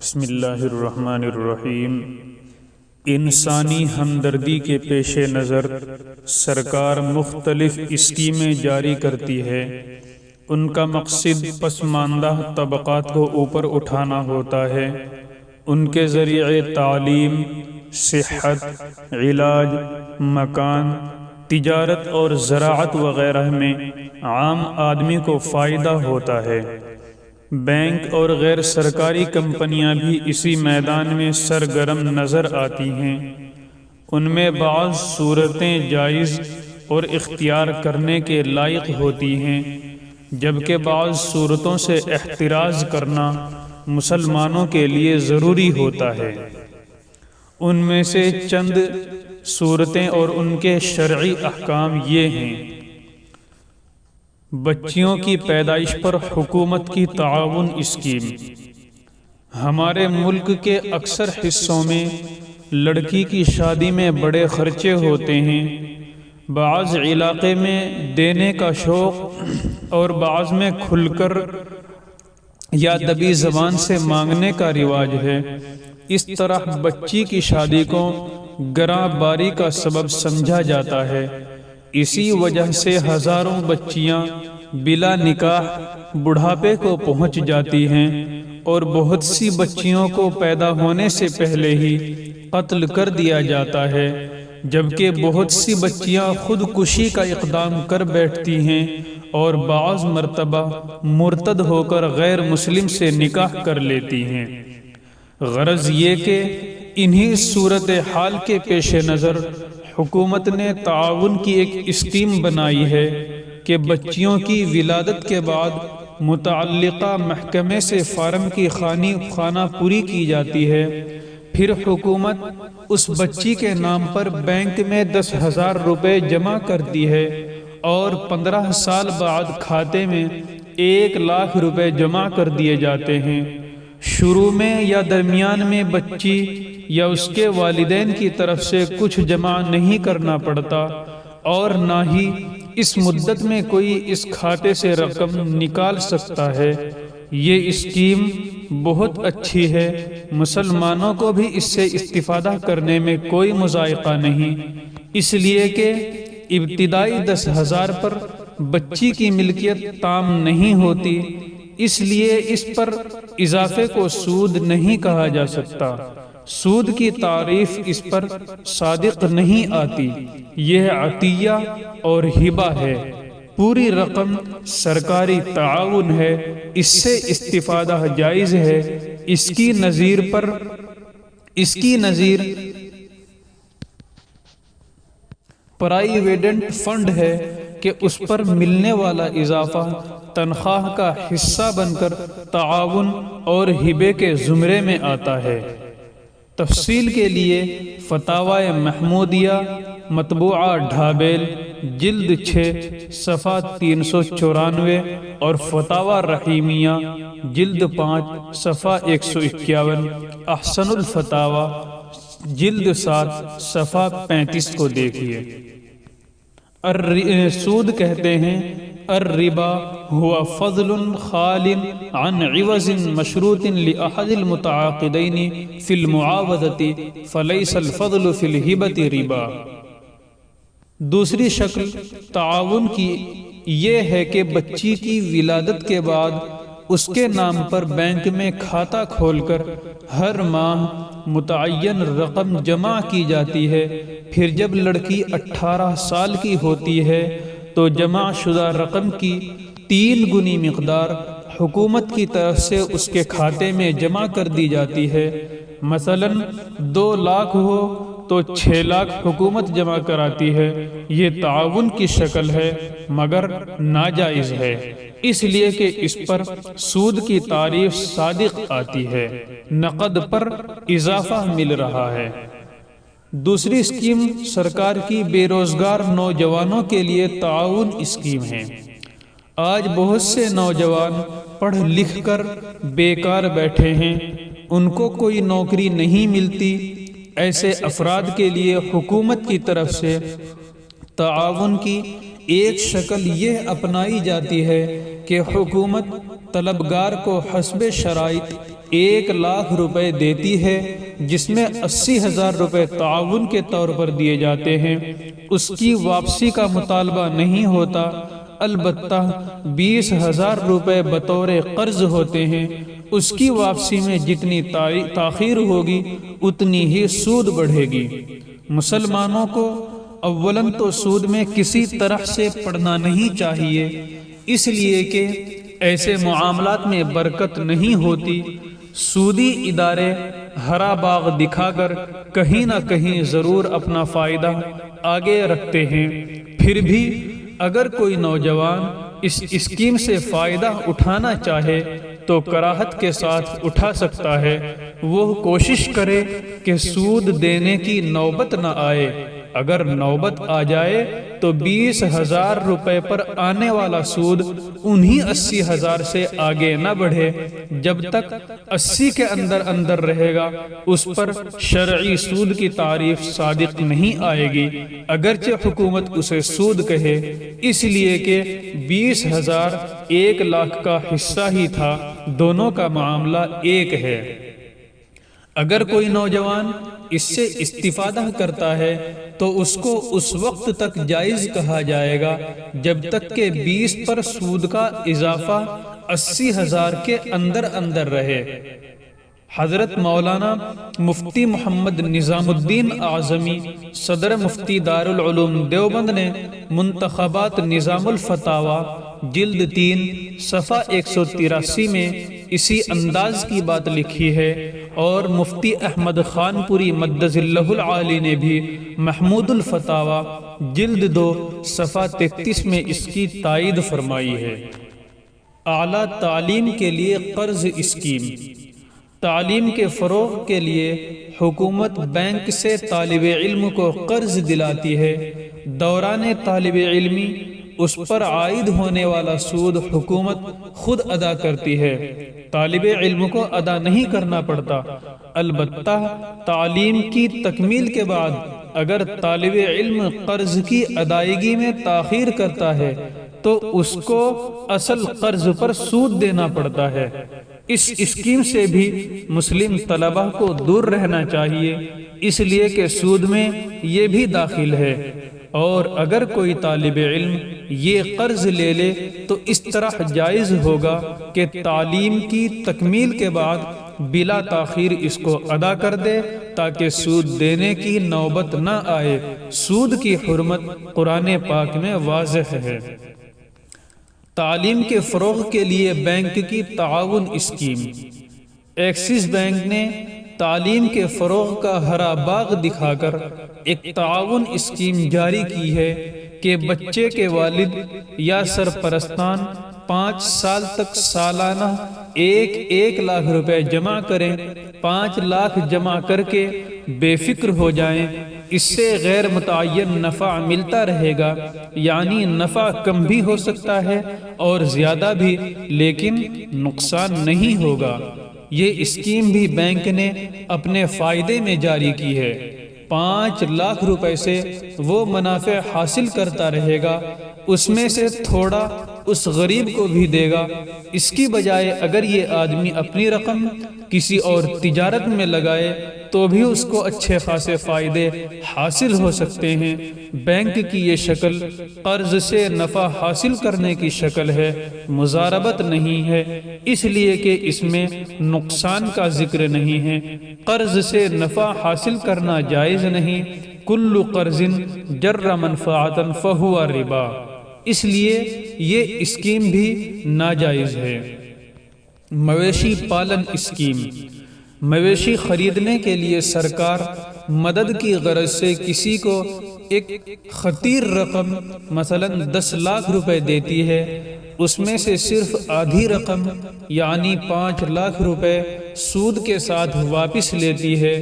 بسم اللہ الرحمن الرحیم۔ انسانی ہمدردی کے پیش نظر سرکار مختلف اسکیمیں جاری کرتی ہے۔ ان کا مقصد پسماندہ طبقات کو اوپر اٹھانا ہوتا ہے۔ ان کے ذریعے تعلیم، صحت، علاج، مکان، تجارت اور زراعت وغیرہ میں عام آدمی کو فائدہ ہوتا ہے۔ بینک اور غیر سرکاری کمپنیاں بھی اسی میدان میں سرگرم نظر آتی ہیں۔ ان میں بعض صورتیں جائز اور اختیار کرنے کے لائق ہوتی ہیں، جبکہ بعض صورتوں سے احتراز کرنا مسلمانوں کے لیے ضروری ہوتا ہے۔ ان میں سے چند صورتیں اور ان کے شرعی احکام یہ ہیں۔ بچیوں کی پیدائش پر حکومت کی تعاون اسکیم۔ ہمارے ملک کے اکثر حصوں میں لڑکی کی شادی میں بڑے خرچے ہوتے ہیں۔ بعض علاقے میں دینے کا شوق اور بعض میں کھل کر یا دبی زبان سے مانگنے کا رواج ہے۔ اس طرح بچی کی شادی کو گراں باری کا سبب سمجھا جاتا ہے۔ اسی وجہ سے ہزاروں بچیاں بلا نکاح بڑھاپے کو پہنچ جاتی ہیں، اور بہت سی بچیوں کو پیدا ہونے سے پہلے ہی قتل کر دیا جاتا ہے، جبکہ بہت سی بچیاں خودکشی کا اقدام کر بیٹھتی ہیں اور بعض مرتبہ مرتد ہو کر غیر مسلم سے نکاح کر لیتی ہیں۔ غرض یہ کہ انہی صورتحال کے پیش نظر حکومت نے تعاون کی ایک اسکیم بنائی ہے کہ بچیوں کی ولادت کے بعد متعلقہ محکمے سے فارم کی خانہ پوری کی جاتی ہے۔ پھر حکومت اس بچی کے نام پر بینک میں 10,000 روپے جمع کرتی ہے اور 15 سال بعد کھاتے میں 1 لاکھ روپے جمع کر دیے جاتے ہیں۔ شروع میں یا درمیان میں بچی یا اس کے والدین کی طرف سے کچھ جمع نہیں کرنا پڑتا، اور نہ ہی اس مدت میں کوئی اس کھاتے سے رقم نکال سکتا ہے۔ یہ اسکیم بہت اچھی ہے، مسلمانوں کو بھی اس سے استفادہ کرنے میں کوئی مضائقہ نہیں، اس لیے کہ ابتدائی 10,000 پر بچی کی ملکیت تام نہیں ہوتی، اس لیے اس پر اضافے کو سود نہیں کہا جا سکتا۔ سود کی تعریف اس پر صادق نہیں آتی۔ یہ عطیہ اور ہبہ ہے، پوری رقم سرکاری تعاون ہے، اس سے استفادہ جائز ہے۔ اس کی نظیر پرائیویڈنٹ فنڈ ہے کہ اس پر ملنے والا اضافہ تنخواہ کا حصہ بن کر تعاون اور ہبے کے زمرے میں آتا ہے۔ تفصیل کے لیے فتاوی محمودیہ مطبوعہ ڈھابیل جلد 6 صفحہ 394 اور فتاوی رحیمیہ جلد 5 صفحہ 151، احسن الفتاوی جلد 7 صفحہ 35 کو دیکھیے۔ سود کہتے ہیں الربا هو فضل خال عن عوض مشروط لأحد المتعاقدين في المعاوضة فليس الفضل في الهبة ربا۔ دوسری شکل تعاون کی یہ ہے کہ بچی کی ولادت کے بعد اس کے نام پر بینک میں کھاتہ کھول کر ہر ماہ متعین رقم جمع کی جاتی ہے۔ پھر جب لڑکی 18 سال کی ہوتی ہے تو جمع شدہ رقم کی 3 گنی مقدار حکومت کی طرف سے اس کے کھاتے میں جمع کر دی جاتی ہے۔ مثلا 2 لاکھ ہو تو 6 لاکھ حکومت جمع کراتی ہے۔ یہ تعاون کی شکل ہے مگر ناجائز ہے، اس لیے کہ اس پر سود کی تعریف صادق آتی ہے، نقد پر اضافہ مل رہا ہے۔ دوسری اسکیم سرکار کی بے روزگار نوجوانوں کے لیے تعاون اسکیم ہے۔ آج بہت سے نوجوان پڑھ لکھ کر بیکار بیٹھے ہیں، ان کو کوئی نوکری نہیں ملتی۔ ایسے افراد کے لیے حکومت کی طرف سے تعاون کی ایک شکل یہ اپنائی جاتی ہے کہ حکومت طلبگار کو حسب شرائط 1,00,000 روپے دیتی ہے، جس میں 80,000 روپے تعاون کے طور پر دیے جاتے ہیں، اس کی واپسی کا مطالبہ نہیں ہوتا، البتہ 20,000 روپے بطور قرض ہوتے ہیں، اس کی واپسی میں جتنی تاخیر ہوگی اتنی ہی سود بڑھے گی۔ مسلمانوں کو اولاً تو سود میں کسی طرح سے پڑنا نہیں چاہیے، اس لیے کہ ایسے معاملات میں برکت نہیں ہوتی۔ سودی ادارے ہرا باغ دکھا کر کہیں نہ کہیں ضرور اپنا فائدہ آگے رکھتے ہیں۔ پھر بھی اگر کوئی نوجوان اس اسکیم سے فائدہ اٹھانا چاہے تو کراہت کے ساتھ اٹھا سکتا ہے۔ وہ کوشش کرے کہ سود دینے کی نوبت نہ آئے، اگر نوبت آ جائے تو 20,000 روپے پر آنے والا سود انہی 80,000 سے آگے نہ بڑھے۔ جب تک 80 کے اندر رہے گا اس پر شرعی سود کی تعریف صادق نہیں آئے گی، اگرچہ حکومت اسے سود کہے، اس لیے کہ 20,000 1,00,000 کا حصہ ہی تھا، دونوں کا معاملہ ایک ہے۔ اگر کوئی نوجوان اس سے استفادہ کرتا ہے تو اس کو اس وقت تک جائز کہا جائے گا جب تک کہ 20 پر سود کا اضافہ 80,000 کے اندر رہے۔ حضرت مولانا مفتی محمد نظام الدین اعظمی صدر مفتی دارالعلوم دیوبند نے منتخبات نظام الفتاوی جلد 3 صفحہ 183 میں اسی انداز کی بات لکھی ہے، اور مفتی احمد خان پوری مدظ اللہ العالی نے بھی محمود الفتاوی جلد 2 صفحہ 33 میں اس کی تائید فرمائی ہے۔ اعلیٰ تعلیم کے لیے قرض اسکیم۔ تعلیم کے فروغ کے لیے حکومت بینک سے طالب علم کو قرض دلاتی ہے۔ دوران طالب علمی اس پر عائد ہونے والا سود حکومت خود ادا کرتی ہے، طالب علم کو ادا نہیں کرنا پڑتا۔ البتہ تعلیم کی تکمیل کے بعد اگر طالب علم قرض کی ادائیگی میں تاخیر کرتا ہے تو اس کو اصل قرض پر سود دینا پڑتا ہے۔ اس اسکیم سے بھی مسلم طلبہ کو دور رہنا چاہیے، اس لیے کہ سود میں یہ بھی داخل ہے، اور اگر کوئی طالب علم یہ قرض لے لے تو اس طرح جائز ہوگا کہ تعلیم کی تکمیل کے بعد بلا تاخیر اس کو ادا کر دے تاکہ سود دینے کی نوبت نہ آئے۔ سود کی حرمت قرآن پاک میں واضح ہے۔ تعلیم کے فروغ کے لیے بینک کی تعاون اسکیم۔ ایکسس بینک نے تعلیم کے فروغ کا ہرا باغ دکھا کر ایک تعاون اسکیم جاری کی ہے کہ بچے کے والد یا سرپرستان 5 سال تک سالانہ 1 لاکھ روپے جمع کریں، 5 لاکھ جمع کر کے بے فکر ہو جائیں، اس سے غیر متعین نفع ملتا رہے گا، یعنی نفع کم بھی ہو سکتا ہے اور زیادہ بھی، لیکن نقصان نہیں ہوگا۔ یہ اسکیم بھی بینک نے اپنے فائدے میں جاری کی ہے۔ 5 لاکھ روپے سے وہ منافع حاصل کرتا رہے گا، اس میں سے تھوڑا اس غریب کو بھی دے گا۔ اس کی بجائے اگر یہ آدمی اپنی رقم کسی اور تجارت میں لگائے تو بھی اس کو اچھے خاصے فائدے حاصل ہو سکتے ہیں۔ بینک کی یہ شکل قرض سے نفع حاصل کرنے کی شکل ہے، مضاربت نہیں ہے، اس لیے کہ اس میں نقصان کا ذکر نہیں ہے۔ قرض سے نفع حاصل کرنا جائز نہیں، کل قرض جر منفعتا فہو ربا، اس لیے یہ اسکیم بھی ناجائز ہے۔ مویشی پالن اسکیم۔ مویشی خریدنے کے لیے سرکار مدد کی غرض سے کسی کو ایک خطیر رقم مثلا 10 لاکھ روپے دیتی ہے، اس میں سے صرف آدھی رقم یعنی 5 لاکھ روپے سود کے ساتھ واپس لیتی ہے۔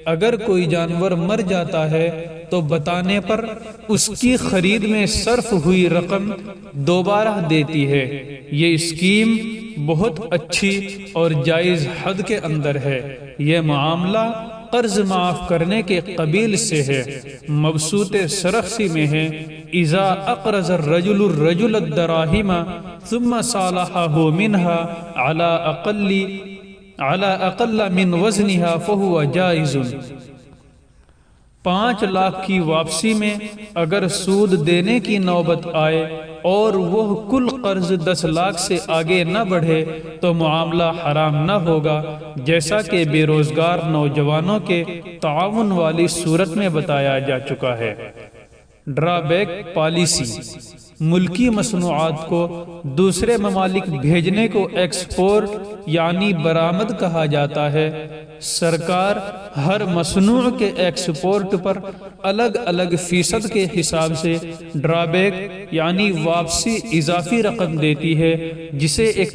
اگر کوئی جانور مر جاتا ہے تو بتانے پر اس کی خرید میں صرف ہوئی رقم دوبارہ دیتی ہے۔ یہ اسکیم بہت اچھی اور جائز حد کے اندر ہے۔ یہ معاملہ قرض معاف کرنے کے قبیل سے ہے، مبسوط سرخسی میں ہے، اذا اقرض الرجل الدراہم ثم صالحہ منها على اقل على اقل من وزنها فهو جائز۔ 5 لاکھ کی واپسی میں اگر سود دینے کی نوبت آئے اور وہ کل قرض 10 لاکھ سے آگے نہ بڑھے تو معاملہ حرام نہ ہوگا، جیسا کہ بے روزگار نوجوانوں کے تعاون والی صورت میں بتایا جا چکا ہے۔ ڈرا بیک پالیسی، ملکی مصنوعات کو دوسرے ممالک بھیجنے کو ایکسپورٹ یعنی برآمد کہا جاتا ہے۔ سرکار ہر مصنوع کے ایکسپورٹ پر الگ الگ فیصد کے حساب سے ڈرا بیک یعنی واپسی اضافی رقم دیتی ہے، جسے ایک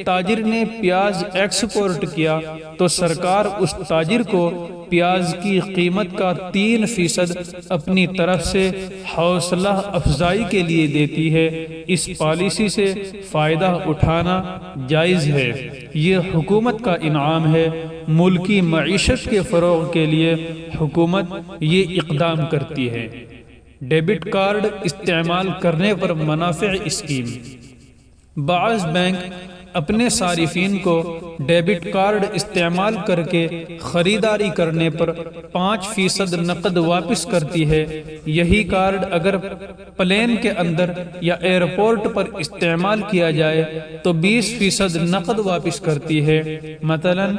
تاجر نے پیاز ایکسپورٹ کیا تو سرکار اس تاجر کو پیاز کی قیمت کا 3% اپنی طرف سے حوصلہ افزائی کے لیے دیتی ہے۔ اس پالیسی سے فائدہ اٹھانا جائز ہے۔ یہ حکومت کا انعام ہے۔ ملکی معیشت کے فروغ کے لیے حکومت یہ اقدام کرتی ہے۔ ڈیبٹ کارڈ استعمال کرنے پر منافع اسکیم۔ بعض بینک اپنے صارفین کو ڈیبٹ کارڈ استعمال کر کے خریداری کرنے پر 5% نقد واپس کرتی ہے۔ یہی کارڈ اگر پلین کے اندر یا ایئرپورٹ پر استعمال کیا جائے تو 20% نقد واپس کرتی ہے۔ مثلا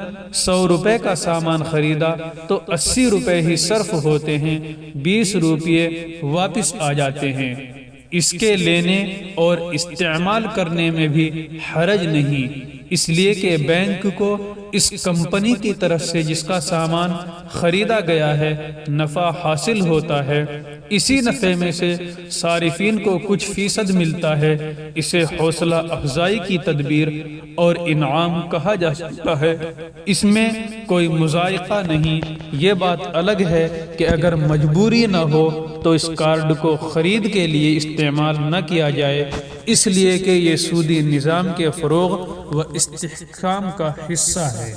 100 روپے کا سامان خریدا تو 80 روپے ہی صرف ہوتے ہیں، 20 روپے واپس آ جاتے ہیں۔ اس کے لینے اور استعمال کرنے میں بھی حرج نہیں، اس لیے کہ بینک کو اس کمپنی کی طرف سے جس کا سامان خریدا گیا ہے نفع حاصل ہوتا ہے۔ اسی نفع میں سے صارفین کو کچھ فیصد ملتا ہے۔ اسے حوصلہ افزائی کی تدبیر اور انعام کہا جا سکتا ہے۔ اس میں کوئی مضائقہ نہیں۔ یہ بات الگ ہے کہ اگر مجبوری نہ ہو تو اس کارڈ کو خرید کے لیے استعمال نہ کیا جائے، اس لیے کہ یہ سودی نظام کے فروغ و استحکام کا حصہ ہے۔